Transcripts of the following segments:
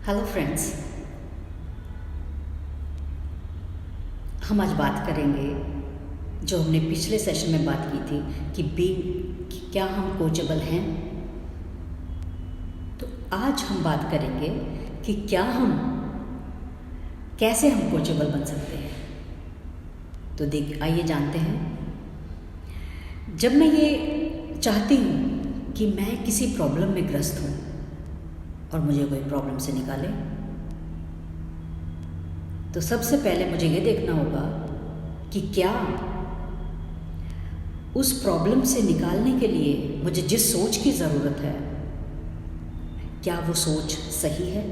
Hello friends, हम आज बात करेंगे जो हमने पिछले सेशन में बात की थी कि क्या हम कोचेबल हैं। तो आज हम बात करेंगे कि कैसे हम कोचेबल बन सकते हैं। तो आइए जानते हैं। जब मैं ये चाहती हूँ कि मैं किसी प्रॉब्लम में ग्रस्त हूँ और मुझे कोई प्रॉब्लम से निकाले, तो सबसे पहले मुझे ये देखना होगा कि क्या उस प्रॉब्लम से निकालने के लिए मुझे जिस सोच की ज़रूरत है, क्या वो सोच सही है,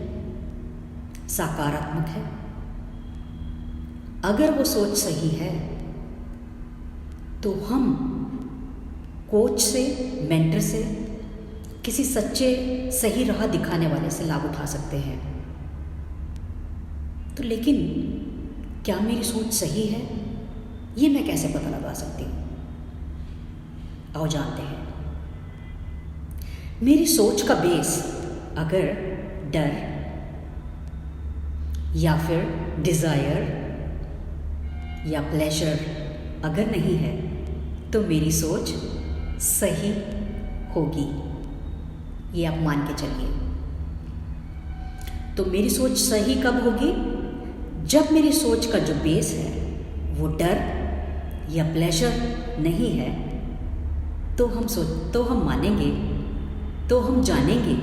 सकारात्मक है। अगर वो सोच सही है तो हम कोच से, मेंटर से, किसी सच्चे सही राह दिखाने वाले से लाभ उठा सकते हैं। तो लेकिन क्या मेरी सोच सही है, ये मैं कैसे पता लगा सकती हूँ? आओ जानते हैं। मेरी सोच का बेस अगर डर या फिर डिज़ायर या प्लेजर अगर नहीं है तो मेरी सोच सही होगी, ये आप मान के चलिए। तो मेरी सोच सही कब होगी? जब मेरी सोच का जो बेस है वो डर या प्लेजर नहीं है, तो हम मानेंगे, तो हम जानेंगे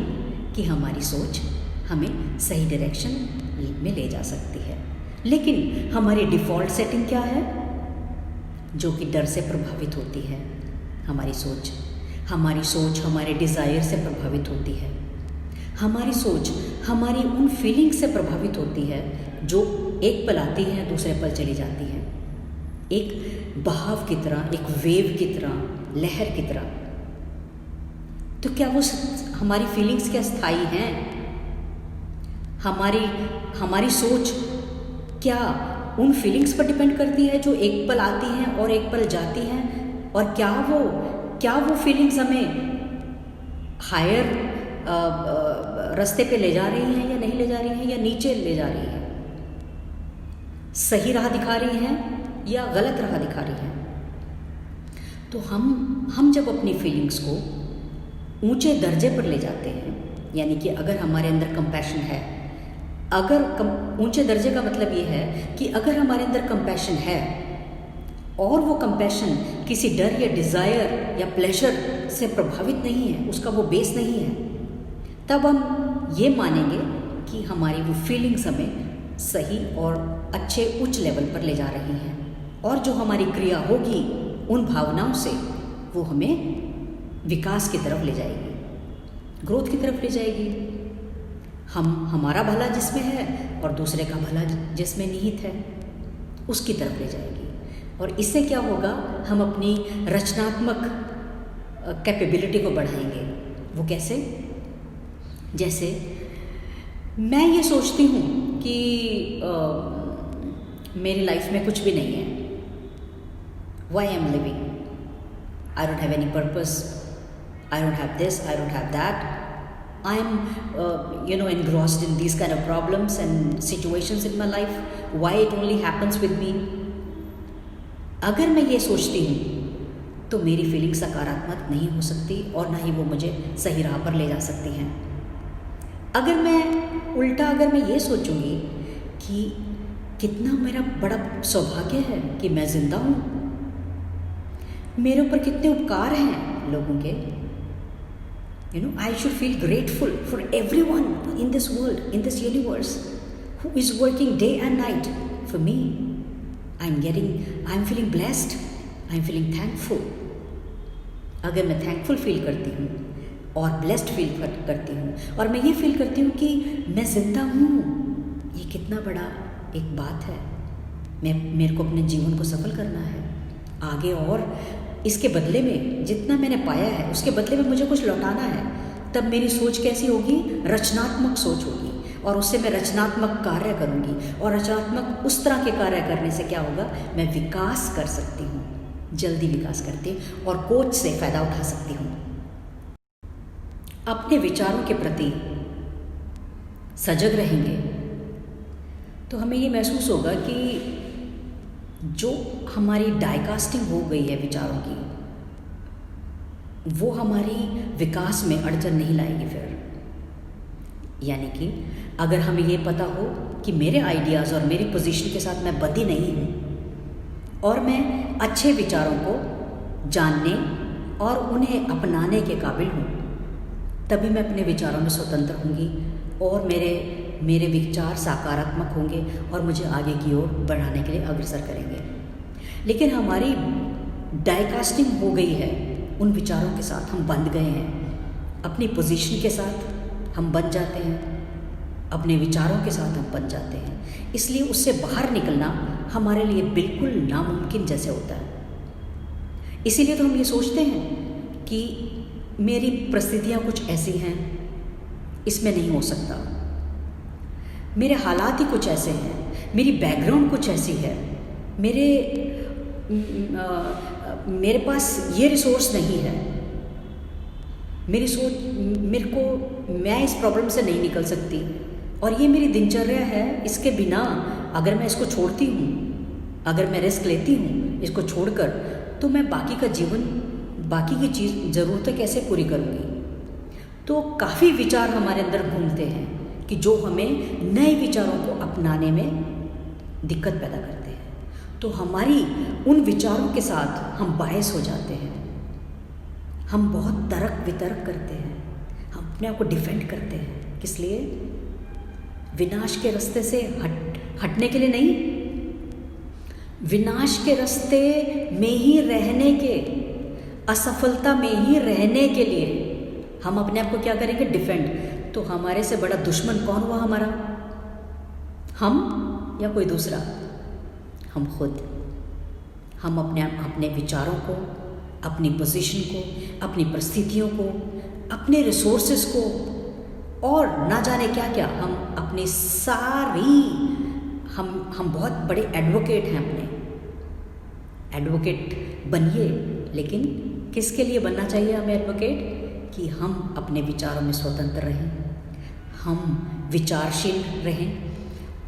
कि हमारी सोच हमें सही डायरेक्शन में ले जा सकती है। लेकिन हमारी डिफ़ॉल्ट सेटिंग क्या है? जो कि डर से प्रभावित होती है। हमारी सोच हमारे डिज़ायर से प्रभावित होती है। हमारी सोच हमारी उन फीलिंग से प्रभावित होती है जो एक पल आती है, दूसरे पल चली जाती है, एक बहाव की तरह, एक वेव की तरह, लहर की तरह। तो क्या वो हमारी फीलिंग्स क्या स्थायी हैं? हमारी सोच क्या उन फीलिंग्स पर डिपेंड करती है जो एक पल आती हैं और एक पल जाती हैं? और क्या वो फीलिंग्स हमें हायर रास्ते पे ले जा रही हैं या नहीं ले जा रही हैं, या नीचे ले जा रही हैं, सही राह दिखा रही हैं या गलत राह दिखा रही हैं? तो हम जब अपनी फीलिंग्स को ऊंचे दर्जे पर ले जाते हैं, यानी कि अगर हमारे अंदर कंपैशन है, ऊंचे दर्जे का मतलब ये है कि अगर हमारे अंदर कंपैशन है और वो कंपैशन किसी डर या डिज़ायर या प्लेजर से प्रभावित नहीं है, उसका वो बेस नहीं है, तब हम ये मानेंगे कि हमारी वो फीलिंग्स हमें सही और अच्छे उच्च लेवल पर ले जा रही हैं, और जो हमारी क्रिया होगी उन भावनाओं से वो हमें विकास की तरफ ले जाएगी, ग्रोथ की तरफ ले जाएगी। हमारा भला जिसमें है और दूसरे का भला जिसमें निहित है, उसकी तरफ ले जाएगी। और इससे क्या होगा? हम अपनी रचनात्मक कैपेबिलिटी को बढ़ाएंगे। वो कैसे? जैसे मैं ये सोचती हूँ कि मेरी लाइफ में कुछ भी नहीं है, Why I am living? I don't have any purpose. I don't have this. I don't have that. I am, engrossed in these kind of problems and situations in my life. Why it only happens with me? अगर मैं ये सोचती हूँ तो मेरी feeling सकारात्मक नहीं हो सकती और ना ही वो मुझे सही राह पर ले जा सकती हैं। अगर मैं ये सोचूंगी कि कितना मेरा बड़ा सौभाग्य है कि मैं जिंदा हूँ, मेरे ऊपर कितने उपकार हैं लोगों के, I should feel grateful for everyone in this world, in this universe, who is working day and night for me. I'm feeling blessed, I'm feeling thankful. अगर मैं thankful फील करती हूँ और blessed फील करती हूँ और मैं ये फील करती हूँ कि मैं ज़िंदा हूँ, ये कितना बड़ा एक बात है। मेरे को अपने जीवन को सफल करना है आगे, और इसके बदले में जितना मैंने पाया है उसके बदले में मुझे कुछ लौटाना है। तब मेरी सोच कैसी होगी? रचनात्मक सोच होगी, और उससे मैं रचनात्मक कार्य करूँगी, और रचनात्मक उस तरह के कार्य करने से क्या होगा? मैं विकास कर सकती हूँ, जल्दी विकास करती हूँ और कोच से फ़ायदा उठा सकती हूँ। अपने विचारों के प्रति सजग रहेंगे, तो हमें ये महसूस होगा कि जो हमारी डाइकास्टिंग हो गई है विचारों की, वो हमारी विकास में अड़चन नहीं लाएगी फिर। यानी कि अगर हमें ये पता हो कि मेरे आइडियाज़ और मेरी पोजीशन के साथ मैं बंधी नहीं हूँ और मैं अच्छे विचारों को जानने और उन्हें अपनाने के काबिल हूँ, तभी मैं अपने विचारों में स्वतंत्र होंगी और मेरे विचार सकारात्मक होंगे और मुझे आगे की ओर बढ़ाने के लिए अग्रसर करेंगे। लेकिन हमारी डाइकास्टिंग हो गई है, उन विचारों के साथ हम बंध गए हैं, अपनी पोजीशन के साथ हम बंध जाते हैं, अपने विचारों के साथ हम बंध जाते हैं। इसलिए उससे बाहर निकलना हमारे लिए बिल्कुल नामुमकिन जैसे होता है। इसीलिए तो हम ये सोचते हैं कि मेरी परिस्थितियाँ कुछ ऐसी हैं, इसमें नहीं हो सकता, मेरे हालात ही कुछ ऐसे हैं, मेरी बैकग्राउंड कुछ ऐसी है, मेरे पास ये रिसोर्स नहीं है, मैं इस प्रॉब्लम से नहीं निकल सकती, और ये मेरी दिनचर्या है, इसके बिना अगर मैं इसको छोड़ती हूँ, अगर मैं रिस्क लेती हूँ इसको छोड़कर, तो मैं बाकी का जीवन, बाकी की ज़रूरतें कैसे पूरी करूँगी। तो काफ़ी विचार हमारे अंदर घूमते हैं कि जो हमें नए विचारों को अपनाने में दिक्कत पैदा करते हैं। तो हमारी उन विचारों के साथ हम बायस हो जाते हैं, हम बहुत तर्क वितर्क करते हैं, हम अपने आप को डिफेंड करते हैं। किस लिए? विनाश के रास्ते से हटने के लिए नहीं, विनाश के रास्ते में ही रहने के, असफलता में ही रहने के लिए हम अपने आप को क्या करेंगे? डिफेंड। तो हमारे से बड़ा दुश्मन कौन हुआ हमारा? हम या कोई दूसरा? हम खुद। हम अपने विचारों को, अपनी पोजीशन को, अपनी परिस्थितियों को, अपने रिसोर्सेस को और ना जाने क्या क्या, हम अपनी सारी हम बहुत बड़े एडवोकेट हैं। अपने एडवोकेट बनिए, लेकिन किसके लिए बनना चाहिए हमें एडवोकेट? कि हम अपने विचारों में स्वतंत्र रहें, हम विचारशील रहें,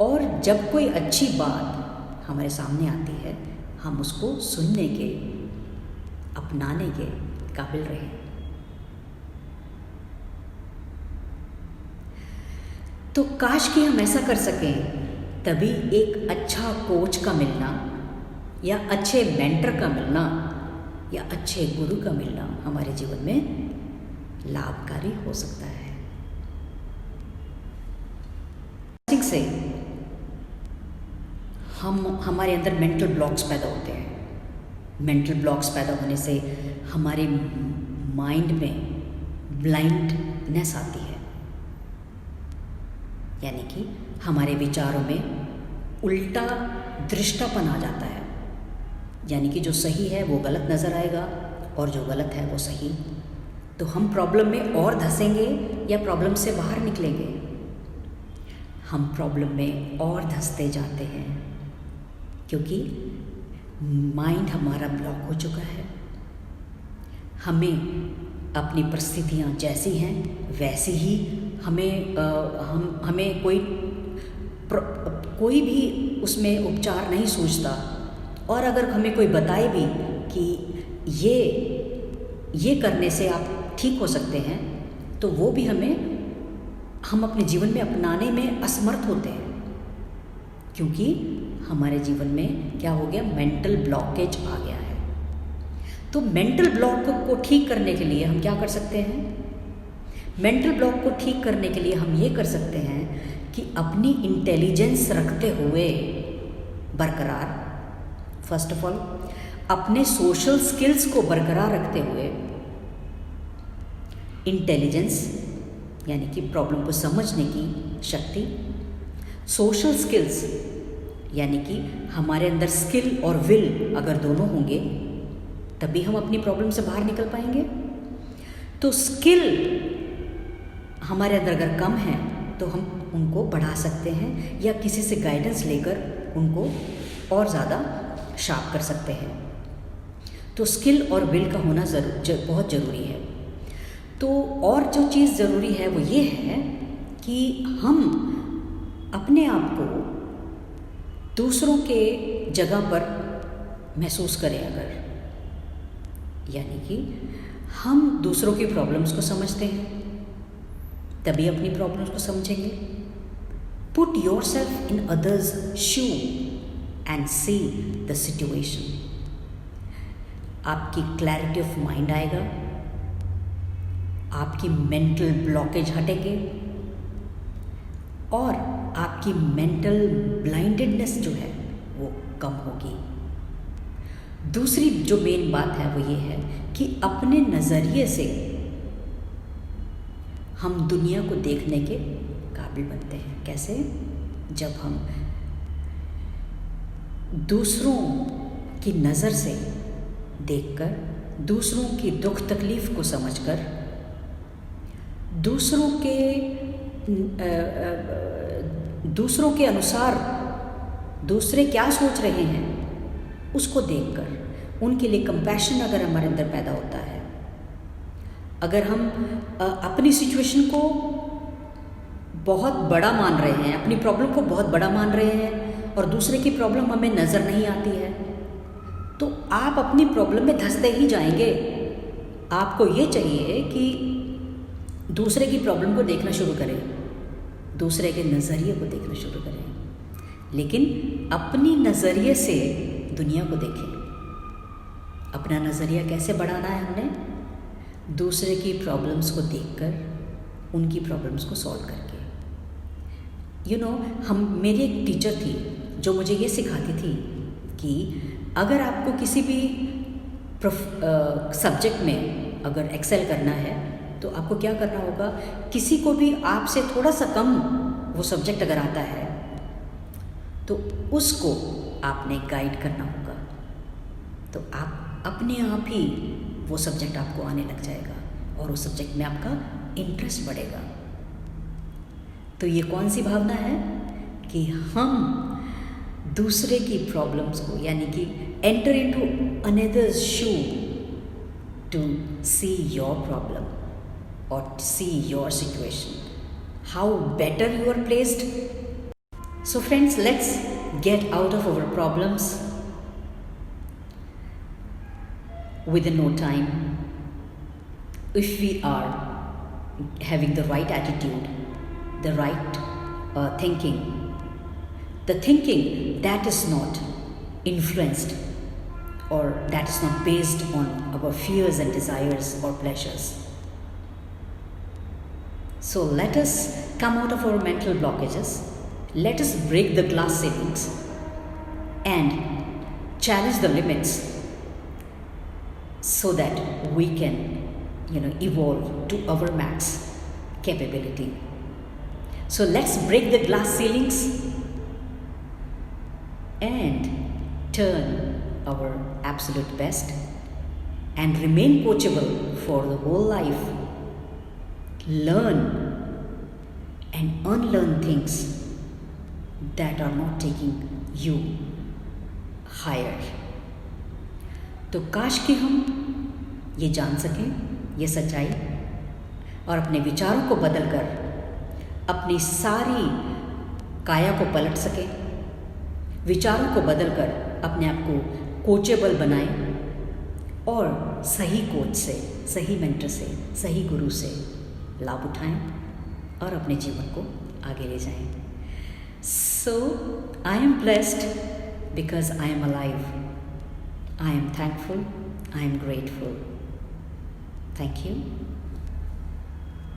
और जब कोई अच्छी बात हमारे सामने आती है हम उसको सुनने के, अपनाने के काबिल रहें। तो काश कि हम ऐसा कर सकें, तभी एक अच्छा कोच का मिलना या अच्छे मेंटर का मिलना या अच्छे गुरु का मिलना हमारे जीवन में लाभकारी हो सकता है। से हमारे अंदर मेंटल ब्लॉक्स पैदा होते हैं। मेंटल ब्लॉक्स पैदा होने से हमारे माइंड में ब्लाइंडनेस आती है, यानी कि हमारे विचारों में उल्टा दृष्टापन आ जाता है, यानी कि जो सही है वो गलत नज़र आएगा और जो गलत है वो सही। तो हम प्रॉब्लम में और धंसेंगे या प्रॉब्लम से बाहर निकलेंगे? हम प्रॉब्लम में और धंसते जाते हैं, क्योंकि माइंड हमारा ब्लॉक हो चुका है। हमें अपनी परिस्थितियाँ जैसी हैं वैसी ही हमें कोई भी उसमें उपचार नहीं सूझता, और अगर हमें कोई बताए भी कि ये करने से आप ठीक हो सकते हैं, तो वो भी हम अपने जीवन में अपनाने में असमर्थ होते हैं, क्योंकि हमारे जीवन में क्या हो गया? मेंटल ब्लॉकेज आ गया है। तो मेंटल ब्लॉक को ठीक करने के लिए हम क्या कर सकते हैं? मेंटल ब्लॉक को ठीक करने के लिए हम ये कर सकते हैं कि अपनी इंटेलिजेंस रखते हुए बरकरार, फर्स्ट ऑफ ऑल अपने सोशल स्किल्स को बरकरार रखते हुए, इंटेलिजेंस यानी कि प्रॉब्लम को समझने की शक्ति, सोशल स्किल्स यानी कि हमारे अंदर स्किल और विल अगर दोनों होंगे तभी हम अपनी प्रॉब्लम से बाहर निकल पाएंगे। तो स्किल हमारे अंदर अगर कम है तो हम उनको बढ़ा सकते हैं या किसी से गाइडेंस लेकर उनको और ज़्यादा शार्प कर सकते हैं। तो स्किल और विल का होना बहुत ज़रूरी है। तो और जो चीज़ ज़रूरी है वो ये है कि हम अपने आप को दूसरों के जगह पर महसूस करें अगर, यानी कि हम दूसरों की प्रॉब्लम्स को समझते हैं तभी अपनी प्रॉब्लम्स को समझेंगे। Put your self in others shoe and see the situation. आपकी क्लैरिटी ऑफ माइंड आएगा, आपकी मेंटल ब्लॉकेज हटेंगे और आपकी मेंटल ब्लाइंडेडनेस जो है वो कम होगी। दूसरी जो मेन बात है वो ये है कि अपने नज़रिए से हम दुनिया को देखने के काबिल बनते हैं। कैसे? जब हम दूसरों की नज़र से देखकर, दूसरों की दुख तकलीफ़ को समझकर, दूसरों के अनुसार दूसरे क्या सोच रहे हैं उसको देखकर उनके लिए कंपैशन अगर हमारे अंदर पैदा होता है, अगर हम अपनी सिचुएशन को बहुत बड़ा मान रहे हैं, अपनी प्रॉब्लम को बहुत बड़ा मान रहे हैं और दूसरे की प्रॉब्लम हमें नज़र नहीं आती है, तो आप अपनी प्रॉब्लम में धंसते ही जाएंगे। आपको ये चाहिए कि दूसरे की प्रॉब्लम को देखना शुरू करें, दूसरे के नज़रिए को देखना शुरू करें, लेकिन अपनी नज़रिए से दुनिया को देखें। अपना नज़रिया कैसे बढ़ाना है हमने? दूसरे की प्रॉब्लम्स को देखकर, उनकी प्रॉब्लम्स को सॉल्व करके। मेरी एक टीचर थी जो मुझे ये सिखाती थी कि अगर आपको किसी भी सब्जेक्ट में अगर एक्सेल करना है तो आपको क्या करना होगा, किसी को भी आपसे थोड़ा सा कम वो सब्जेक्ट अगर आता है तो उसको आपने गाइड करना होगा, तो आप अपने आप ही वो सब्जेक्ट आपको आने लग जाएगा और उस सब्जेक्ट में आपका इंटरेस्ट बढ़ेगा। तो ये कौन सी भावना है कि हम दूसरे की प्रॉब्लम्स को, यानी कि enter into another's shoe to see your problem और see your situation, how better you are placed. So friends, let's get out of our problems within no time if we are having the right attitude, the right thinking, the thinking that is not influenced or that is not based on our fears and desires or pleasures. So let us come out of our mental blockages. Let us break the glass ceilings and challenge the limits so that we can, evolve to our max capability. So let's break the glass ceilings and turn our absolute best and remain coachable for the whole life. Learn and unlearn things that are not taking you higher. तो काश कि हम ये जान सकें, ये सच्चाई, और अपने विचारों को बदलकर अपनी सारी काया को पलट सकें, विचारों को बदलकर अपने आप को कोचेबल बनाएं और सही कोच से, सही मेंटर से, सही गुरु से लाभ उठाएं और अपने जीवन को आगे ले जाएं। So I am blessed because I am alive. I am thankful. I am grateful. Thank you.